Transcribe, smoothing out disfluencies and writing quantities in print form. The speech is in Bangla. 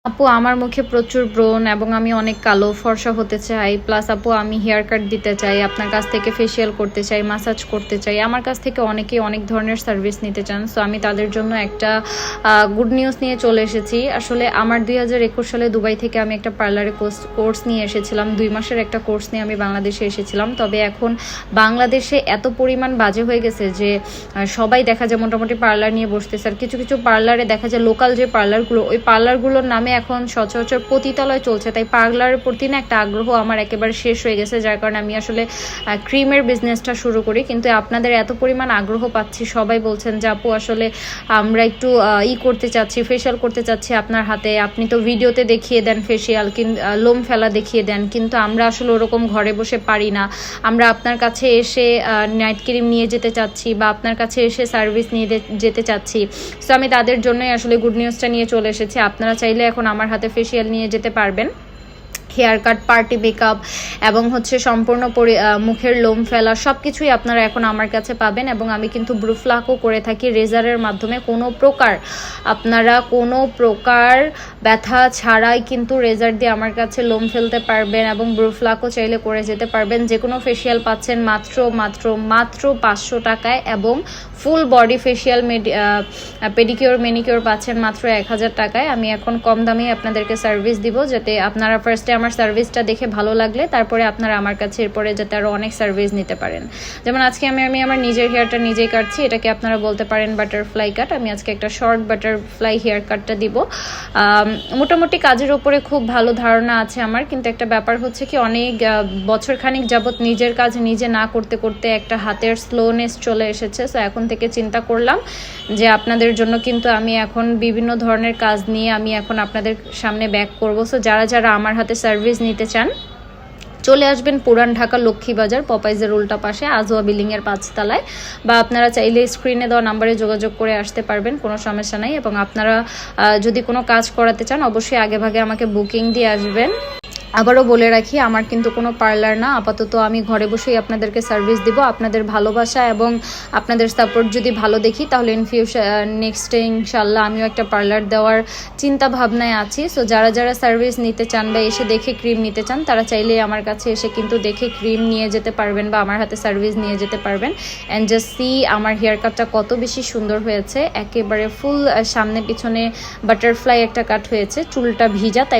আপু আমার মুখে প্রচুর ব্রণ এবং আমি অনেক কালো ফর্সা হতে চাই। প্লাস আপু আমি হেয়ার কাট দিতে চাই, আপনার কাছ থেকে ফেসিয়াল করতে চাই, মাসাজ করতে চাই। আমার কাছ থেকে অনেকেই অনেক ধরনের সার্ভিস নিতে চান। সো আমি তাদের জন্য একটা গুড নিউজ নিয়ে চলে এসেছি। আসলে আমার 2021 সালে দুবাই থেকে আমি একটা পার্লারে কোর্স নিয়ে এসেছিলাম। 2 মাসের একটা কোর্স নিয়ে আমি বাংলাদেশে এসেছিলাম। তবে এখন বাংলাদেশে এত পরিমাণ বাজে হয়ে গেছে যে সবাই দেখা যায় মোটামুটি পার্লার নিয়ে বসতেছে। আর কিছু কিছু পার্লারে দেখা যায় লোকাল যে পার্লারগুলো, ওই পার্লারগুলোর নামে এখন সচরাচর পতিতালয় চলছে। তাই পার্লারের প্রতি না একটা আগ্রহ আমার একেবারে শেষ হয়ে গেছে, যার কারণে আমি আসলে ক্রিমের বিজনেসটা শুরু করি। কিন্তু আপনাদের এত পরিমাণ আগ্রহ পাচ্ছি, সবাই বলছেন যে আপু আসলে আমরা একটু করতে চাচ্ছি, ফেশিয়াল করতে চাচ্ছি আপনার হাতে, আপনি তো ভিডিওতে দেখিয়ে দেন ফেশিয়াল, লোম ফেলা দেখিয়ে দেন, কিন্তু আমরা আসলে ওরকম ঘরে বসে পারি না। আমরা আপনার কাছে এসে নাইট ক্রিম নিয়ে যেতে চাচ্ছি বা আপনার কাছে এসে সার্ভিস নিয়ে যেতে চাচ্ছি। সো আমি তাদের জন্যই আসলে গুড নিউজটা নিয়ে চলে এসেছি। আপনারা চাইলে এখন আমার হাতে ফেসিয়াল নিয়ে যেতে পারবেন। হেয়ার কাট, পার্টি মেকআপ এবং সম্পূর্ণ মুখের লোম ফেলা সব কিছুই আপনারা এখন আমার কাছে পাবেন। এবং আমি কিন্তু ব্রুফ্লাকও করে থাকি রেজারের মাধ্যমে। আপনারা কোনো প্রকার ব্যথা ছাড়াই কিন্তু রেজার দিয়ে আমার কাছে লোম ফেলতে পারবেন এবং ব্রুফ্লাকও চাইলে করে যেতে পারবেন। যে কোনো ফেসিয়াল পাচ্ছেন মাত্র মাত্র মাত্র 500 টাকায় এবং full body facial pedicure manicure পাচ্ছেন মাত্র 1000 টাকায়। আমি এখন কম দামে আপনাদেরকে সার্ভিস দিব, যাতে আপনারা ফার্স্টে আমার সার্ভিসটা দেখে ভালো লাগলে তারপরে আপনারা আমার কাছে এরপরে যাতে আরও অনেক সার্ভিস নিতে পারেন। যেমন আজকে আমি আমার নিজের হেয়ারটা নিজেই কাটছি। এটাকে আপনারা বলতে পারেন বাটারফ্লাই কাট। আমি আজকে একটা শর্ট বাটারফ্লাই হেয়ার কাটটা দিব। মোটামুটি কাজের ওপরে খুব ভালো ধারণা আছে আমার, কিন্তু একটা ব্যাপার হচ্ছে কি, অনেক বছর খানিক যাবত নিজের কাজ নিজে না করতে করতে একটা হাতের স্লোনেস চলে এসেছে। সো এখন থেকে চিন্তা করলাম যে আপনাদের জন্য কিন্তু আমি এখন বিভিন্ন ধরনের কাজ নিয়ে আমি এখন আপনাদের সামনে ব্যাক করবো। সো যারা আমার হাতে সার্ভিস নিতে চান চলে আসবেন পুরান ঢাকা লক্ষ্মীবাজার পপাইজের উল্টা পাশে আজোয়া বিল্ডিংয়ের 5 তলায়, বা আপনারা চাইলে স্ক্রিনে দেওয়া নাম্বারে যোগাযোগ করে আসতে পারবেন, কোনো সমস্যা নাই। এবং আপনারা যদি কোনো কাজ করাতে চান অবশ্যই আগেভাগে আমাকে বুকিং দিয়ে আসবেন। আবারও বলে রাখি, আমার কিন্তু কোনো পার্লার না, আপাতত আমি ঘরে বসেই আপনাদেরকে সার্ভিস দিব। আপনাদের ভালোবাসা এবং আপনাদের সাপোর্ট যদি ভালো দেখি, তাহলে ইন ফিউচার নেক্সট ইনশাল্লাহ আমিও একটা পার্লার দেওয়ার চিন্তা ভাবনায় আছি। সো যারা সার্ভিস নিতে চান বা এসে দেখে ক্রিম নিতে চান, তারা চাইলে আমার কাছে এসে কিন্তু দেখে ক্রিম নিয়ে যেতে পারবেন বা আমার হাতে সার্ভিস নিয়ে যেতে পারবেন। অ্যান্ড জাস্ট সি আমার হেয়ার কাটটা কত বেশি সুন্দর হয়েছে, একেবারে ফুল সামনে পিছনে বাটারফ্লাই একটা কাট হয়েছে, চুলটা ভিজা। তাই